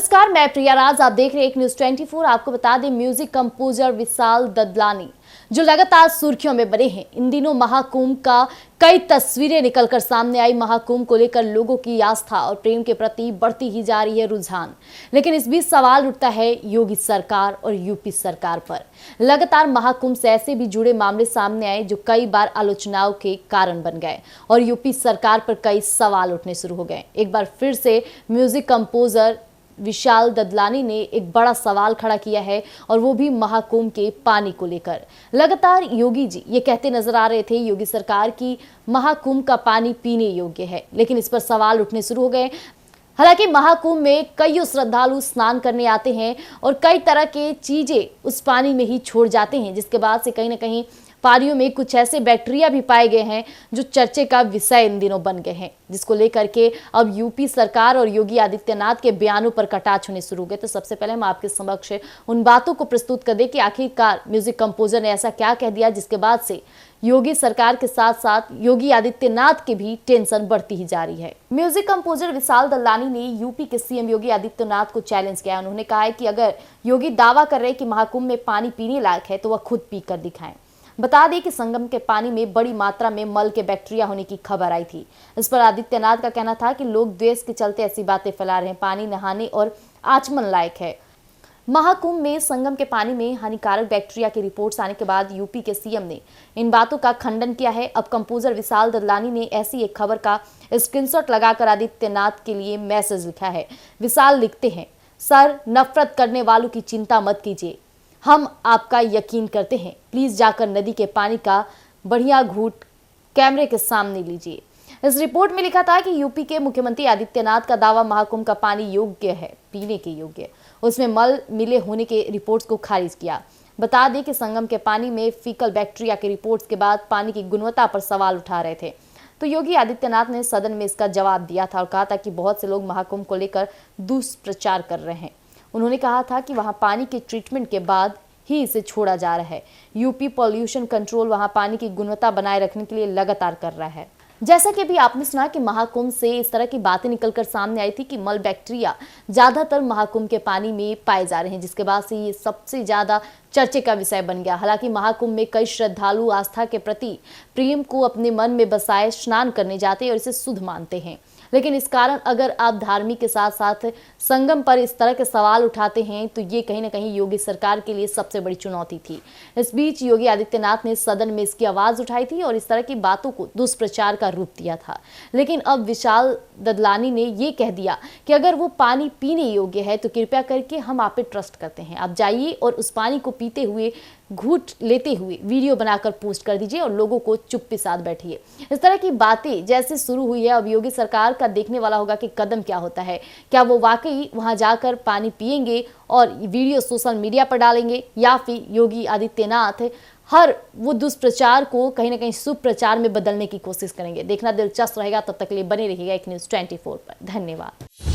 नमस्कार, मैं प्रिया राज। आप देख रहे हैं एक न्यूज 24। आपको बता दें, म्यूजिक कंपोजर विशाल ददलानी जो लगातार सुर्खियों में बने हैं, इन दिनों महाकुंभ का कई तस्वीरें निकलकर सामने आई। महाकुंभ को लेकर लोगों की आस्था और प्रेम के प्रति बढ़ती ही जा रही है रुझान। लेकिन इस बीच सवाल उठता है योगी सरकार और यूपी सरकार पर। लगातार महाकुंभ से ऐसे भी जुड़े मामले सामने आए जो कई बार आलोचनाओं के कारण बन गए और यूपी सरकार पर कई सवाल उठने शुरू हो गए। एक बार फिर से म्यूजिक कंपोजर विशाल ददलानी ने एक बड़ा सवाल खड़ा किया है और वो भी महाकुंभ के पानी को लेकर। लगातार योगी जी ये कहते नजर आ रहे थे योगी सरकार की महाकुंभ का पानी पीने योग्य है, लेकिन इस पर सवाल उठने शुरू हो गए। हालांकि महाकुंभ में कई श्रद्धालु स्नान करने आते हैं और कई तरह के चीजें उस पानी में ही छोड़ जाते हैं, जिसके बाद से कहीं ना कहीं पानियों में कुछ ऐसे बैक्टीरिया भी पाए गए हैं जो चर्चे का विषय इन दिनों बन गए हैं, जिसको लेकर के अब यूपी सरकार और योगी आदित्यनाथ के बयानों पर कटाक्ष होने शुरू हो गए। तो सबसे पहले हम आपके समक्ष उन बातों को प्रस्तुत कर दें कि आखिरकार म्यूजिक कंपोजर ने ऐसा क्या कह दिया जिसके बाद से योगी सरकार के साथ साथ योगी आदित्यनाथ की भी टेंशन बढ़ती ही जा रही है। म्यूजिक कंपोजर विशाल ददलानी ने यूपी के सीएम योगी आदित्यनाथ को चैलेंज किया। उन्होंने कहा है कि अगर योगी दावा कर रहे हैं कि महाकुंभ में पानी पीने लायक है तो वह खुद पी कर दिखाएं। बता दें कि संगम के पानी में बड़ी मात्रा में मल के बैक्टीरिया होने की खबर आई थी। इस पर आदित्यनाथ का कहना था कि लोग द्वेष के चलते ऐसी बातें फैला रहे हैं। पानी नहाने और आचमन लायक है। महाकुंभ में संगम के पानी में हानिकारक बैक्टीरिया की रिपोर्ट्स आने के बाद यूपी के सीएम ने इन बातों का खंडन किया है। अब कंपोजर विशाल ददलानी ने ऐसी एक खबर का स्क्रीनशॉट लगाकर आदित्यनाथ के लिए मैसेज लिखा है। विशाल लिखते हैं, सर, नफरत करने वालों की चिंता मत कीजिए, हम आपका यकीन करते हैं। प्लीज जाकर नदी के पानी का बढ़िया घूंट कैमरे के सामने लीजिए। इस रिपोर्ट में लिखा था कि यूपी के मुख्यमंत्री आदित्यनाथ का दावा महाकुंभ का पानी योग्य है, पीने के योग्य। उसमें मल मिले होने के रिपोर्ट्स को खारिज किया। बता दें कि संगम के पानी में फीकल बैक्टीरिया के रिपोर्ट्स के बाद पानी की गुणवत्ता पर सवाल उठा रहे थे। तो योगी आदित्यनाथ ने सदन में इसका जवाब दिया था और कहा था कि बहुत से लोग महाकुंभ को लेकर दुष्प्रचार कर रहे हैं। उन्होंने कहा था कि वहां पानी के ट्रीटमेंट के बाद ही इसे छोड़ा जा रहा है। यूपी पॉल्यूशन कंट्रोल वहां पानी की गुणवत्ता बनाए रखने के लिए लगातार कर रहा है। जैसा कि अभी आपने सुना कि महाकुंभ से इस तरह की बातें निकलकर सामने आई थी कि मल बैक्टीरिया ज्यादातर महाकुंभ के पानी में पाए जा रहे हैं, जिसके बाद से ये सबसे ज्यादा चर्चे का विषय बन गया। हालांकि महाकुंभ में कई श्रद्धालु आस्था के प्रति प्रेम को अपने मन में बसाए स्नान करने जाते हैं और इसे शुद्ध मानते हैं। लेकिन इस कारण अगर आप धार्मिक के साथ साथ संगम पर इस तरह के सवाल उठाते हैं तो ये कहीं ना कहीं योगी सरकार के लिए सबसे बड़ी चुनौती थी। इस बीच योगी आदित्यनाथ ने सदन में इसकी आवाज उठाई थी और इस तरह की बातों को दुष्प्रचार का रूप दिया था। लेकिन अब विशाल ददलानी ने ये कह दिया कि अगर वो पानी पीने योग्य है तो कृपया करके हम आप पे ट्रस्ट करते हैं, आप जाइए और उस पानी को पीते हुए घूंट लेते हुए वीडियो बनाकर पोस्ट कर दीजिए और लोगों को चुप्पी साथ बैठिए। इस तरह की बातें जैसे शुरू हुई है, अब योगी सरकार का देखने वाला होगा कि कदम क्या होता है। क्या वो वाकई वहां जाकर पानी पिएंगे और वीडियो सोशल मीडिया पर डालेंगे, या फिर योगी आदित्यनाथ हर वो दुष्प्रचार को कहीं ना कहीं सुप्रचार में बदलने की कोशिश करेंगे। देखना दिलचस्प रहेगा। तब तक के लिए बने रहिएगा एक न्यूज 24 पर। धन्यवाद।